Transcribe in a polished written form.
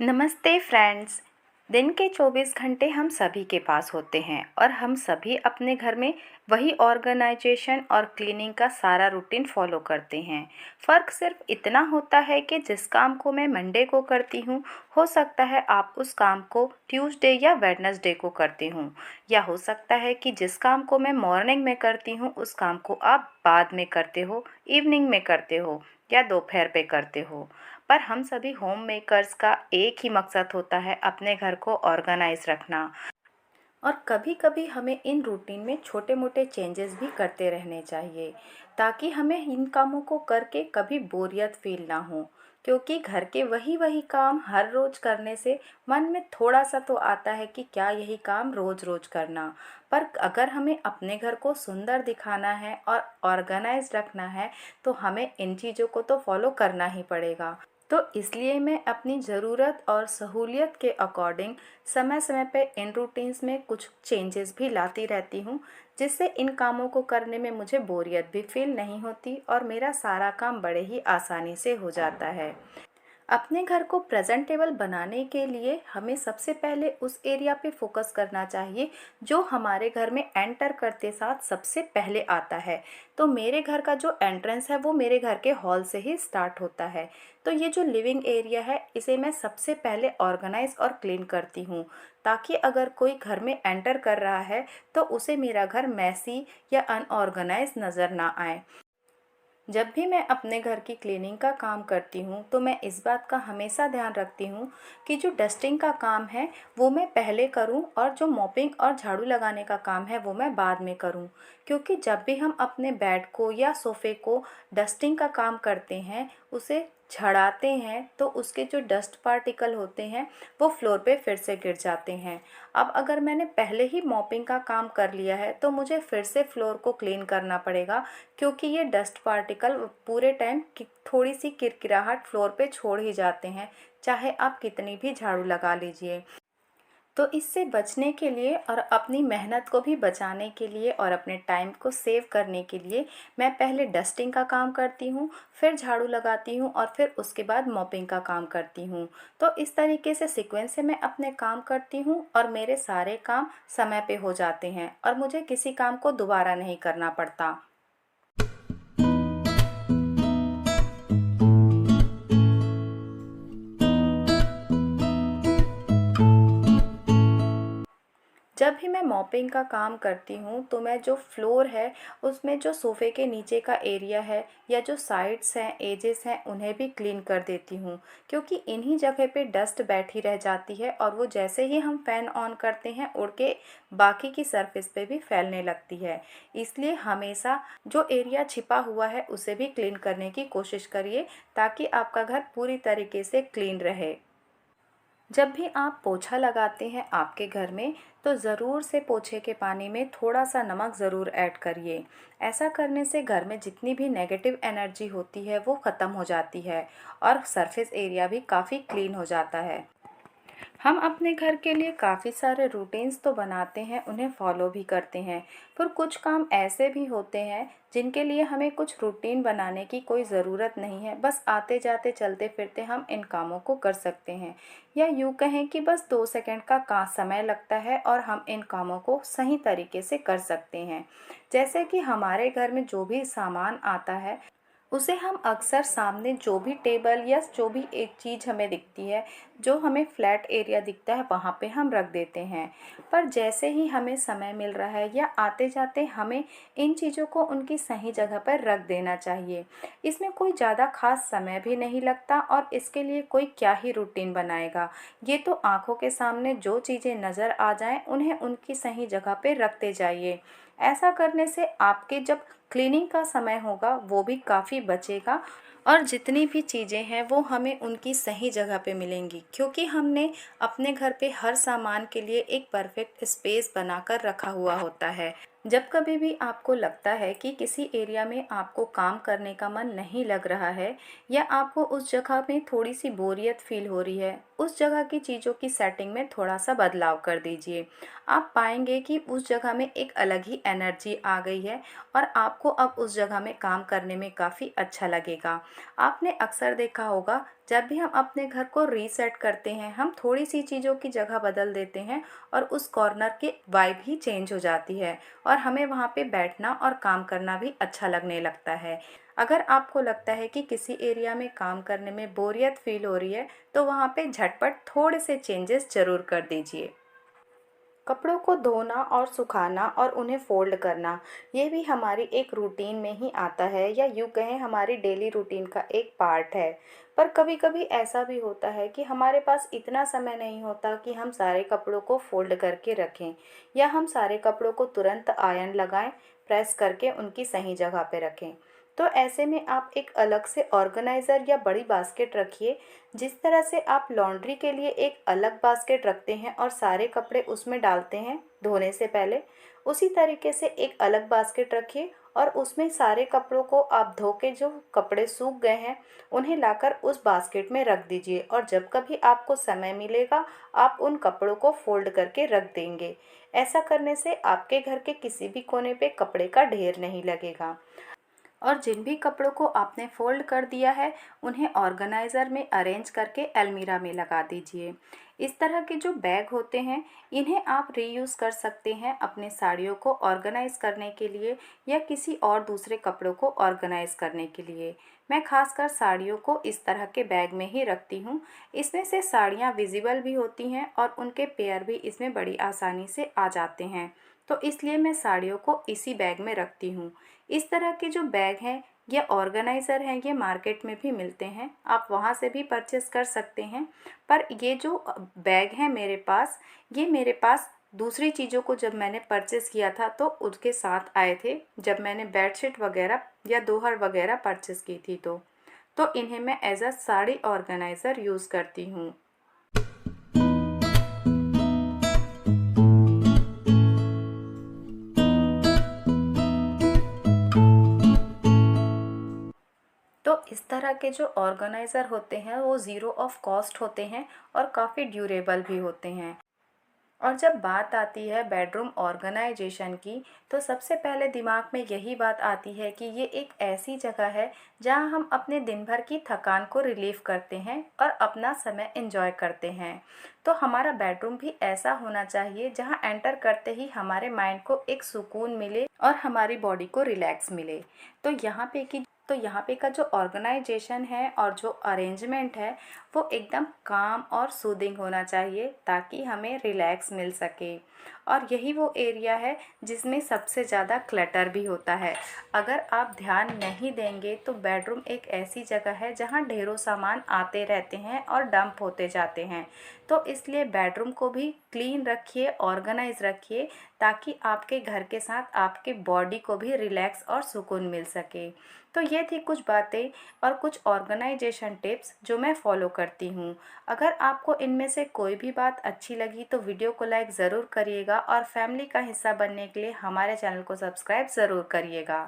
नमस्ते फ्रेंड्स। दिन के 24 घंटे हम सभी के पास होते हैं और हम सभी अपने घर में वही ऑर्गेनाइजेशन और क्लीनिंग का सारा रूटीन फॉलो करते हैं। फ़र्क सिर्फ इतना होता है कि जिस काम को मैं मंडे को करती हूँ, हो सकता है आप उस काम को ट्यूसडे या वेडनेसडे को करते हूँ, या हो सकता है कि जिस काम को मैं मॉर्निंग में करती हूँ उस काम को आप बाद में करते हो, इवनिंग में करते हो या दोपहर पे करते हो। पर हम सभी होम मेकर्स का एक ही मकसद होता है, अपने घर को ऑर्गेनाइज रखना। और कभी कभी हमें इन रूटीन में छोटे मोटे चेंजेस भी करते रहने चाहिए, ताकि हमें इन कामों को करके कभी बोरियत फील ना हो। क्योंकि घर के वही वही काम हर रोज़ करने से मन में थोड़ा सा तो आता है कि क्या यही काम रोज़ रोज़ करना। पर अगर हमें अपने घर को सुंदर दिखाना है और ऑर्गेनाइज रखना है, तो हमें इन चीज़ों को तो फॉलो करना ही पड़ेगा। तो इसलिए मैं अपनी ज़रूरत और सहूलियत के अकॉर्डिंग समय समय पे इन रूटीन्स में कुछ चेंजेस भी लाती रहती हूँ, जिससे इन कामों को करने में मुझे बोरियत भी फील नहीं होती और मेरा सारा काम बड़े ही आसानी से हो जाता है। अपने घर को प्रेजेंटेबल बनाने के लिए हमें सबसे पहले उस एरिया पे फोकस करना चाहिए जो हमारे घर में एंटर करते साथ सबसे पहले आता है। तो मेरे घर का जो एंट्रेंस है वो मेरे घर के हॉल से ही स्टार्ट होता है। तो ये जो लिविंग एरिया है इसे मैं सबसे पहले ऑर्गेनाइज और क्लीन करती हूँ, ताकि अगर कोई घर में एंटर कर रहा है तो उसे मेरा घर मैसी या अनऑर्गेनाइज नज़र ना आए। जब भी मैं अपने घर की क्लीनिंग का काम करती हूँ तो मैं इस बात का हमेशा ध्यान रखती हूँ कि जो डस्टिंग का काम है वो मैं पहले करूँ और जो मॉपिंग और झाड़ू लगाने का काम है वो मैं बाद में करूँ। क्योंकि जब भी हम अपने बेड को या सोफ़े को डस्टिंग का काम करते हैं, उसे झड़ाते हैं, तो उसके जो डस्ट पार्टिकल होते हैं वो फ्लोर पे फिर से गिर जाते हैं। अब अगर मैंने पहले ही मॉपिंग का काम कर लिया है तो मुझे फिर से फ्लोर को क्लीन करना पड़ेगा, क्योंकि ये डस्ट पार्टिकल पूरे टाइम थोड़ी सी किरकिराहट फ्लोर पे छोड़ ही जाते हैं, चाहे आप कितनी भी झाड़ू लगा लीजिए। तो इससे बचने के लिए और अपनी मेहनत को भी बचाने के लिए और अपने टाइम को सेव करने के लिए मैं पहले डस्टिंग का काम करती हूँ, फिर झाड़ू लगाती हूँ और फिर उसके बाद मॉपिंग का काम करती हूँ। तो इस तरीके से सीक्वेंस से मैं अपने काम करती हूँ और मेरे सारे काम समय पे हो जाते हैं और मुझे किसी काम को दोबारा नहीं करना पड़ता। जब भी मैं मॉपिंग का काम करती हूँ तो मैं जो फ्लोर है उसमें जो सोफ़े के नीचे का एरिया है या जो साइड्स हैं, एजेस हैं, उन्हें भी क्लीन कर देती हूँ, क्योंकि इन्हीं जगह पे डस्ट बैठी रह जाती है और वो जैसे ही हम फ़ैन ऑन करते हैं उड़ के बाकी की सरफेस पे भी फैलने लगती है। इसलिए हमेशा जो एरिया छिपा हुआ है उसे भी क्लीन करने की कोशिश करिए, ताकि आपका घर पूरी तरीके से क्लीन रहे। जब भी आप पोछा लगाते हैं आपके घर में, तो ज़रूर से पोछे के पानी में थोड़ा सा नमक ज़रूर ऐड करिए। ऐसा करने से घर में जितनी भी नेगेटिव एनर्जी होती है वो ख़त्म हो जाती है और सरफेस एरिया भी काफ़ी क्लीन हो जाता है। हम अपने घर के लिए काफ़ी सारे रूटीन्स तो बनाते हैं, उन्हें फॉलो भी करते हैं, पर कुछ काम ऐसे भी होते हैं जिनके लिए हमें कुछ रूटीन बनाने की कोई ज़रूरत नहीं है। बस आते जाते चलते फिरते हम इन कामों को कर सकते हैं, या यूँ कहें कि बस 2 सेकंड का समय लगता है और हम इन कामों को सही तरीके से कर सकते हैं। जैसे कि हमारे घर में जो भी सामान आता है उसे हम अक्सर सामने जो भी टेबल या जो भी एक चीज़ हमें दिखती है, जो हमें फ्लैट एरिया दिखता है, वहाँ पे हम रख देते हैं। पर जैसे ही हमें समय मिल रहा है या आते जाते हमें इन चीज़ों को उनकी सही जगह पर रख देना चाहिए। इसमें कोई ज़्यादा खास समय भी नहीं लगता और इसके लिए कोई क्या ही रूटीन बनाएगा। ये तो आंखों के सामने जो चीज़ें नज़र आ जाएं उन्हें उनकी सही जगह पर रखते जाइए। ऐसा करने से आपके जब क्लीनिंग का समय होगा वो भी काफ़ी बचेगा और जितनी भी चीज़ें हैं वो हमें उनकी सही जगह पे मिलेंगी, क्योंकि हमने अपने घर पे हर सामान के लिए एक परफेक्ट स्पेस बनाकर रखा हुआ होता है। जब कभी भी आपको लगता है कि किसी एरिया में आपको काम करने का मन नहीं लग रहा है या आपको उस जगह में थोड़ी सी बोरियत फील हो रही है, उस जगह की चीज़ों की सेटिंग में थोड़ा सा बदलाव कर दीजिए। आप पाएंगे कि उस जगह में एक अलग ही एनर्जी आ गई है और आपको अब उस जगह में काम करने में काफ़ी अच्छा लगेगा। आपने अक्सर देखा होगा, जब भी हम अपने घर को रीसेट करते हैं, हम थोड़ी सी चीज़ों की जगह बदल देते हैं और उस कॉर्नर की वाइब ही चेंज हो जाती है और हमें वहाँ पे बैठना और काम करना भी अच्छा लगने लगता है। अगर आपको लगता है कि किसी एरिया में काम करने में बोरियत फील हो रही है, तो वहाँ पे झटपट थोड़े से चेंजेस ज़रूर कर दीजिए। कपड़ों को धोना और सुखाना और उन्हें फ़ोल्ड करना, ये भी हमारी एक रूटीन में ही आता है, या यूँ कहें हमारी डेली रूटीन का एक पार्ट है। पर कभी कभी ऐसा भी होता है कि हमारे पास इतना समय नहीं होता कि हम सारे कपड़ों को फ़ोल्ड करके रखें, या हम सारे कपड़ों को तुरंत आयरन लगाएं, प्रेस करके उनकी सही जगह पे रखें। तो ऐसे में आप एक अलग से ऑर्गेनाइज़र या बड़ी बास्केट रखिए। जिस तरह से आप लॉन्ड्री के लिए एक अलग बास्केट रखते हैं और सारे कपड़े उसमें डालते हैं धोने से पहले, उसी तरीके से एक अलग बास्केट रखिए और उसमें सारे कपड़ों को आप धो के जो कपड़े सूख गए हैं उन्हें लाकर उस बास्केट में रख दीजिए, और जब कभी आपको समय मिलेगा आप उन कपड़ों को फोल्ड करके रख देंगे। ऐसा करने से आपके घर के किसी भी कोने पे कपड़े का ढेर नहीं लगेगा। और जिन भी कपड़ों को आपने फोल्ड कर दिया है उन्हें ऑर्गेनाइज़र में अरेंज करके अलमीरा में लगा दीजिए। इस तरह के जो बैग होते हैं इन्हें आप रीयूज़ कर सकते हैं अपने साड़ियों को ऑर्गेनाइज़ करने के लिए या किसी और दूसरे कपड़ों को ऑर्गेनाइज़ करने के लिए। मैं खासकर साड़ियों को इस तरह के बैग में ही रखती हूँ। इसमें से साड़ियाँ विजिबल भी होती हैं और उनके पेयर भी इसमें बड़ी आसानी से आ जाते हैं, तो इसलिए मैं साड़ियों को इसी बैग में रखती हूँ। इस तरह के जो बैग हैं या ऑर्गेनाइज़र हैं ये मार्केट में भी मिलते हैं, आप वहाँ से भी परचेस कर सकते हैं। पर ये जो बैग हैं मेरे पास, ये मेरे पास दूसरी चीज़ों को जब मैंने परचेस किया था तो उसके साथ आए थे, जब मैंने बेडशीट वगैरह या दोहर वगैरह परचेस की थी तो इन्हें मैं as a sari organiser use करती हूँ। तो इस तरह के जो ऑर्गेनाइज़र होते हैं वो ज़ीरो ऑफ कॉस्ट होते हैं और काफ़ी ड्यूरेबल भी होते हैं। और जब बात आती है बेडरूम ऑर्गेनाइजेशन की, तो सबसे पहले दिमाग में यही बात आती है कि ये एक ऐसी जगह है जहां हम अपने दिन भर की थकान को रिलीव करते हैं और अपना समय एंजॉय करते हैं। तो हमारा बेडरूम भी ऐसा होना चाहिए जहां एंटर करते ही हमारे माइंड को एक सुकून मिले और हमारी बॉडी को रिलैक्स मिले। तो यहाँ पे का जो ऑर्गेनाइजेशन है और जो अरेंजमेंट है वो एकदम काम और सूदिंग होना चाहिए ताकि हमें रिलैक्स मिल सके। और यही वो एरिया है जिसमें सबसे ज़्यादा क्लटर भी होता है। अगर आप ध्यान नहीं देंगे तो बेडरूम एक ऐसी जगह है जहाँ ढेरों सामान आते रहते हैं और डंप होते जाते हैं। तो इसलिए बेडरूम को भी क्लीन रखिए, ऑर्गेनाइज रखिए, ताकि आपके घर के साथ आपके बॉडी को भी रिलैक्स और सुकून मिल सके। तो ये थी कुछ बातें और कुछ ऑर्गेनाइजेशन टिप्स जो मैं फॉलो करती हूँ। अगर आपको इनमें से कोई भी बात अच्छी लगी तो वीडियो को लाइक ज़रूर करिएगा और फैमिली का हिस्सा बनने के लिए हमारे चैनल को सब्सक्राइब ज़रूर करिएगा।